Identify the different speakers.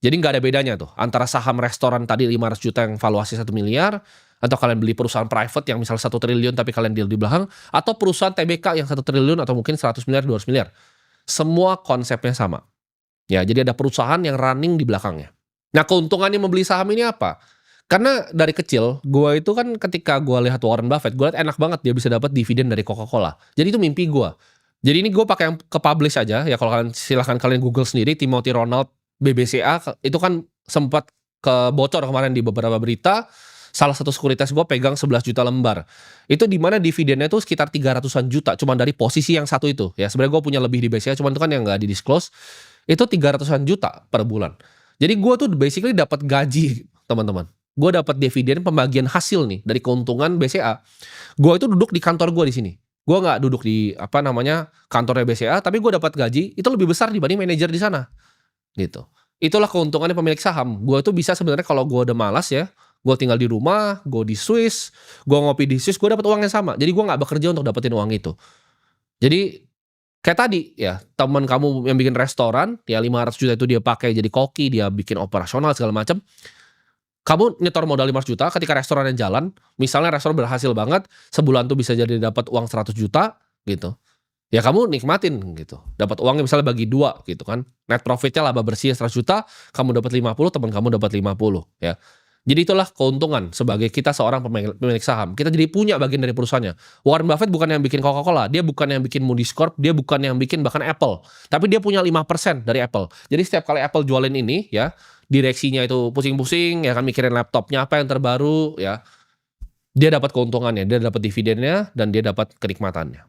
Speaker 1: Jadi nggak ada bedanya tuh antara saham restoran tadi 500 juta yang valuasi 1 miliar, atau kalian beli perusahaan private yang misal 1 triliun tapi kalian deal di belakang, atau perusahaan TBK yang 1 triliun atau mungkin 100 miliar, 200 miliar. Semua konsepnya sama. Ya, jadi ada perusahaan yang running di belakangnya. Nah, keuntungannya membeli saham ini apa? Karena dari kecil, gua itu kan ketika gua lihat Warren Buffett, gua lihat enak banget dia bisa dapat dividen dari Coca-Cola. Jadi itu mimpi gua. Jadi ini gue pakai yang ke-publish aja ya, kalau kalian silahkan kalian Google sendiri Timothy Ronald BBCA, itu kan sempat kebocor kemarin di beberapa berita, salah satu sekuritas gue pegang 11 juta lembar. Itu di mana dividennya itu sekitar 300-an juta, cuman dari posisi yang satu itu. Ya, sebenarnya gue punya lebih di BCA, cuman itu kan yang nggak di-disclose. Itu 300-an juta per bulan. Jadi gue tuh basically dapat gaji, teman-teman. Gue dapat dividen pembagian hasil nih dari keuntungan BCA. Gue itu duduk di kantor gue di sini. Gue nggak duduk di kantornya BCA, tapi gue dapat gaji itu lebih besar dibanding manajer di sana, gitu. Itulah keuntungannya pemilik saham. Gue tuh bisa sebenarnya kalau gue udah malas ya, gue tinggal di rumah, gue di Swiss, gue ngopi di Swiss, gue dapat uang yang sama. Jadi gue nggak bekerja untuk dapetin uang itu. Jadi kayak tadi ya, teman kamu yang bikin restoran, ya 500 juta itu dia pakai jadi koki, dia bikin operasional segala macam. Kamu nyetor modal 500 juta ketika restorannya jalan, misalnya restoran berhasil banget, sebulan tuh bisa jadi dapat uang 100 juta gitu. Ya kamu nikmatin gitu. Dapat uangnya misalnya bagi 2 gitu kan. Net profitnya laba bersih 100 juta, kamu dapat 50, teman kamu dapat 50 ya. Jadi itulah keuntungan sebagai kita seorang pemilik saham. Kita jadi punya bagian dari perusahaannya. Warren Buffett bukan yang bikin Coca-Cola, dia bukan yang bikin Moody's Corp, dia bukan yang bikin bahkan Apple. Tapi dia punya 5% dari Apple. Jadi setiap kali Apple jualin ini ya, direksinya itu pusing-pusing ya kan, mikirin laptopnya apa yang terbaru ya. Dia dapat keuntungannya, dia dapat dividennya, dan dia dapat kenikmatannya.